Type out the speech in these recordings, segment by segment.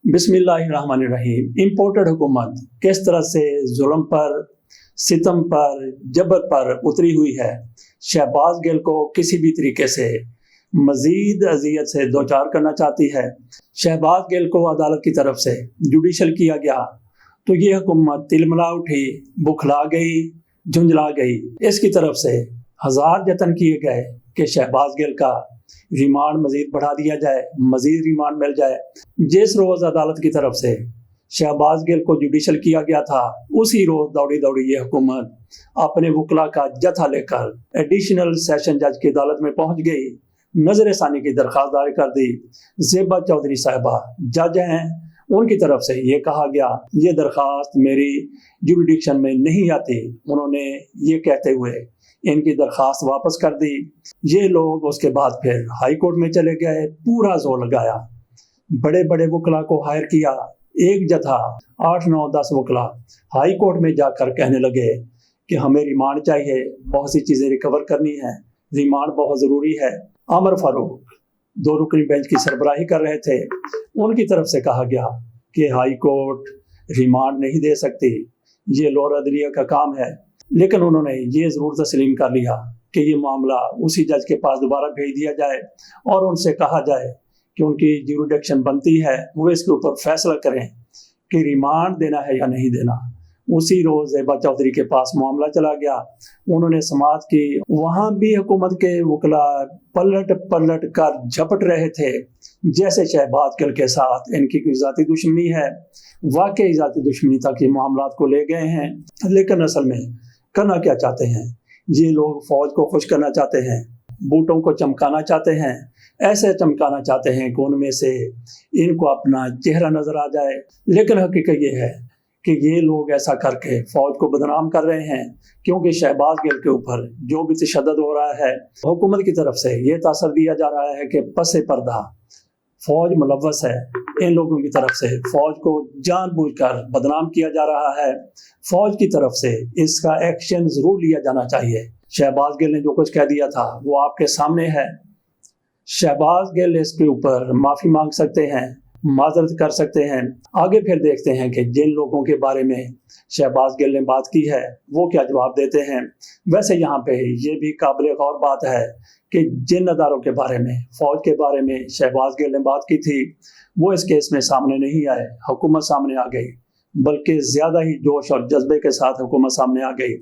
बिस्मिल्लाहिर्रहमानिर्रहीम। इम्पोर्टेड हुकूमत किस तरह से जुल्म पर, सितम पर, जबर पर उतरी हुई है। शहबाज गिल को किसी भी तरीके से मजीद अजियत से दो चार करना चाहती है। शहबाज गिल को अदालत की तरफ से जुडिशल किया गया तो ये हुकूमत तिलमिला उठी, बुखला गई, झुंझला गई। इसकी तरफ से हजार जतन किए गए कि शहबाज गिल का रिमांड मजीद बढ़ा दिया जाए, मजीद रिमांड मिल जाए। जिस रोज़ अदालत की तरफ से शहबाज गिल को जुडिशल किया गया था, उसी रोज़ दौड़ी दौड़ी ये हुकूमत अपने वकला का जत्था लेकर एडिशनल सेशन जज की अदालत में पहुंच गई। नजर सानी की दरख्वास्त दायर कर दी। ज़ेबा चौधरी साहिबा जज हैं, उनकी तरफ से ये कहा गया ये दरख्वास्त मेरी जुडिक्शन में नहीं आती। उन्होंने ये कहते हुए इनकी दरख्वास्त वापस कर दी। ये लोग उसके बाद फिर हाई कोर्ट में चले गए, पूरा जोर लगाया, बड़े बड़े वकला को हायर किया। एक जथा 8, 9, 10 वकला हाई कोर्ट में जाकर कहने लगे कि हमें रिमांड चाहिए, बहुत सी चीज़ें रिकवर करनी है, रिमांड बहुत ज़रूरी है। अमर फारूक 2 रुकनी बेंच की सरबराही कर रहे थे, उनकी तरफ से कहा गया कि हाई कोर्ट रिमांड नहीं दे सकती, ये लोअर अदलिया का काम है। लेकिन उन्होंने ये ज़रूर तस्लीम कर लिया कि ये मामला उसी जज के पास दोबारा भेज दिया जाए और उनसे कहा जाए कि उनकी जुरिडिक्शन बनती है, वो इसके ऊपर फैसला करें कि रिमांड देना है या नहीं देना। उसी रोज़ ज़ेबा चौधरी के पास मामला चला गया, उन्होंने समाअत की। वहाँ भी हुकूमत के वकला पलट पलट कर झपट रहे थे जैसे शहबाज गिल के साथ इनकी कोई ज़ाती दुश्मनी है। वाकई ज़ाती दुश्मनी तक ये मामला को ले गए हैं। लेकिन असल में करना क्या चाहते हैं ये लोग? फौज को खुश करना चाहते हैं, बूटों को चमकाना चाहते हैं, ऐसे चमकाना चाहते हैं कि उनमें से इनको अपना चेहरा नजर आ जाए। लेकिन हकीकत ये है कि ये लोग ऐसा करके फौज को बदनाम कर रहे हैं, क्योंकि शहबाज गिल के ऊपर जो भी तशद्दुद हो रहा है, हुकूमत की तरफ से ये तासर दिया जा रहा है कि पसे पर्दा फौज मुलव्वस है। इन लोगों की तरफ से फौज को जानबूझकर बदनाम किया जा रहा है। फौज की तरफ से इसका एक्शन जरूर लिया जाना चाहिए। शहबाज गिल ने जो कुछ कह दिया था वो आपके सामने है। शहबाज गिल इसके ऊपर माफ़ी मांग सकते हैं, माजरत कर सकते हैं। आगे फिर देखते हैं कि जिन लोगों के बारे में शहबाज गिल ने बात की है वो क्या जवाब देते हैं। वैसे यहाँ पे ये भी काबिल गौर बात है कि जिन अदारों के बारे में, फौज के बारे में शहबाज गिल ने बात की थी, वो इस केस में सामने नहीं आए। हुकूमत सामने आ गई, बल्कि ज़्यादा ही जोश और जज्बे के साथ हुकूमत सामने आ गई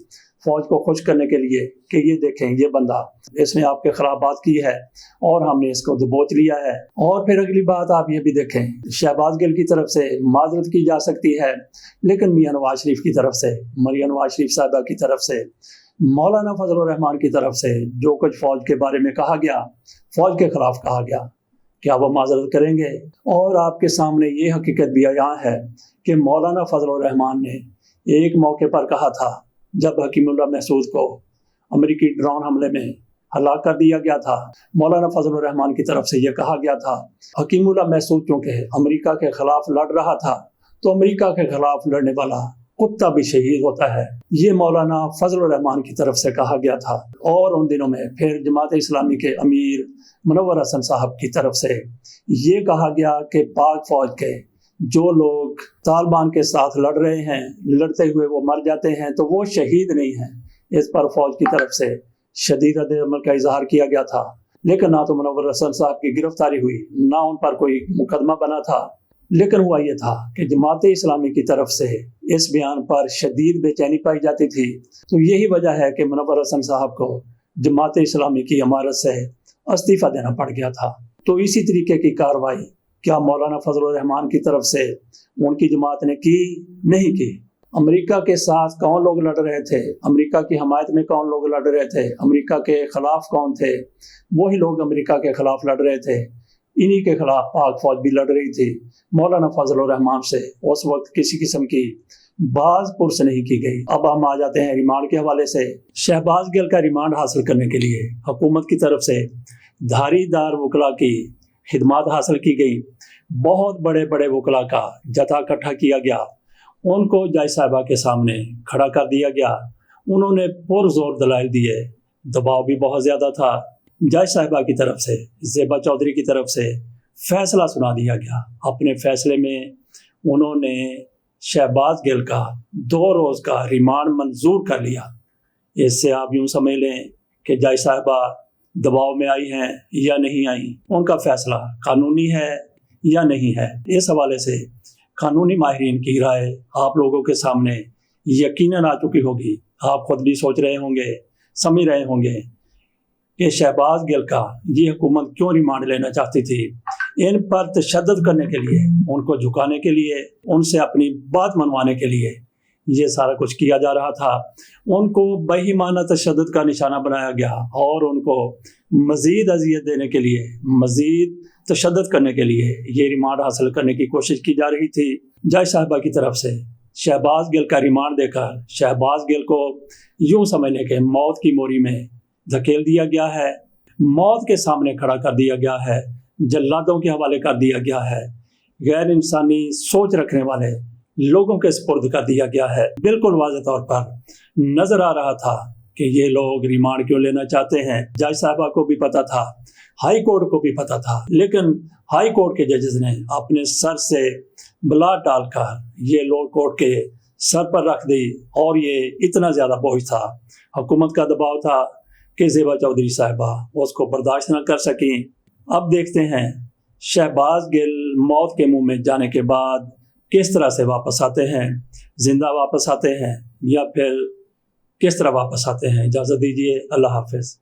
फौज को खुश करने के लिए कि ये देखें, ये बंदा इसने आपके खिलाफ बात की है और हमने इसको दबोच लिया है। और फिर अगली बात आप ये भी देखें, शहबाज गिल की तरफ से माजरत की जा सकती है, लेकिन मियां नवाज शरीफ की तरफ से, मरियम नवाज शरीफ साहबा की तरफ से, मौलाना फजल रहमान की तरफ से जो कुछ फौज के बारे में कहा गया, फौज के खिलाफ कहा गया, क्या वो माजरत करेंगे? और आपके सामने ये हकीकत भी आया है कि मौलाना फजल रहमान ने एक मौके पर कहा था, जब हकीमुल्लाह महसूद को अमेरिकी ड्रोन हमले में हलाक कर दिया गया था, मौलाना फजल रहमान की तरफ से यह कहा गया था हकीमुल्लाह महसूद चूँकि अमेरिका के खिलाफ लड़ रहा था तो अमेरिका के खिलाफ लड़ने वाला कुत्ता भी शहीद होता है। ये मौलाना फजल रहमान की तरफ से कहा गया था। और उन दिनों में फिर जमात इस्लामी के अमीर मुनव्वर हसन साहब की तरफ से ये कहा गया कि पाक फौज के जो लोग तालिबान के साथ लड़ रहे हैं, लड़ते हुए वो मर जाते हैं तो वो शहीद नहीं हैं। इस पर फौज की तरफ से शदीद रद्द-ए-अमल का इजहार किया गया था। लेकिन ना तो मुनव्वर हसन साहब की गिरफ्तारी हुई, ना उन पर कोई मुकदमा बना था। लेकिन हुआ ये था कि जमात इस्लामी की तरफ से इस बयान पर शदीद बेचैनी पाई जाती थी। तो यही वजह है कि मुनव्वर हसन साहब को जमात इस्लामी की इमारत से इस्तीफ़ा देना पड़ गया था। तो इसी तरीके की कार्रवाई क्या मौलाना फजल रहमान की तरफ से उनकी जमात ने की? नहीं की। अमेरिका के साथ कौन लोग लड़ रहे थे, अमेरिका की हमायत में कौन लोग लड़ रहे थे, अमेरिका के खिलाफ कौन थे? वही लोग अमेरिका के खिलाफ लड़ रहे थे। इन्हीं के खिलाफ पाक फौज भी लड़ रही थी। मौलाना फजल रहमान से उस वक्त किसी किस्म की बाज पुरस नहीं की गई। अब हम आ जाते हैं रिमांड के हवाले से। शहबाज गिल का रिमांड हासिल करने के लिए हुकूमत की तरफ से धारीदार वकला की खिदमात हासिल की गई। बहुत बड़े बड़े वकला का जथा इकट्ठा किया गया, उनको जज साहिबा के सामने खड़ा कर दिया गया। उन्होंने पुरजोर दलाइल दिए, दबाव भी बहुत ज़्यादा था। जज साहिबा की तरफ से, ज़ेबा चौधरी की तरफ से, फैसला सुना दिया गया। अपने फैसले में उन्होंने शहबाज गिल का 2 रोज़ का रिमांड मंजूर कर लिया। इससे आप यूँ समझ लें कि जज साहिबा दबाव में आई हैं या नहीं आई, उनका फैसला कानूनी है या नहीं है। इस हवाले से कानूनी माहिरीन की राय आप लोगों के सामने यकीनन आ चुकी होगी। आप खुद भी सोच रहे होंगे, समझ रहे होंगे कि शहबाज गिल का ये हुकूमत क्यों रिमांड लेना चाहती थी। इन पर तशद्दुद करने के लिए, उनको झुकाने के लिए, उनसे अपनी बात मनवाने के लिए ये सारा कुछ किया जा रहा था। उनको बेईमाना तशद्दुद का निशाना बनाया गया और उनको मज़ीद अजियत देने के लिए, मज़ीद तशद्दुद करने के लिए ये रिमांड हासिल करने की कोशिश की जा रही थी। जज साहिबा की तरफ से शहबाज गिल का रिमांड देकर शहबाज गिल को यूँ समझ लें कि मौत की मोरी में धकेल दिया गया है, मौत के सामने खड़ा कर दिया गया है, जल्लादों के हवाले कर दिया गया है, गैर इंसानी सोच रखने वाले लोगों के सुपुर्द कर दिया गया है। बिल्कुल वाज़ेह तौर पर नज़र आ रहा था कि ये लोग रिमांड क्यों लेना चाहते हैं। जज साहिबा को भी पता था, हाई कोर्ट को भी पता था, लेकिन हाई कोर्ट के जजेस ने अपने सर से बला डालकर ये लोअर कोर्ट के सर पर रख दी और ये इतना ज़्यादा बोझ था, हुकूमत का दबाव था कि ज़ेबा चौधरी साहिबा उसको बर्दाश्त न कर सकें। अब देखते हैं शहबाज गिल मौत के मुंह में जाने के बाद किस तरह से वापस आते हैं, जिंदा वापस आते हैं या फिर किस तरह वापस आते हैं। इजाज़त दीजिए, अल्लाह हाफ़िज़।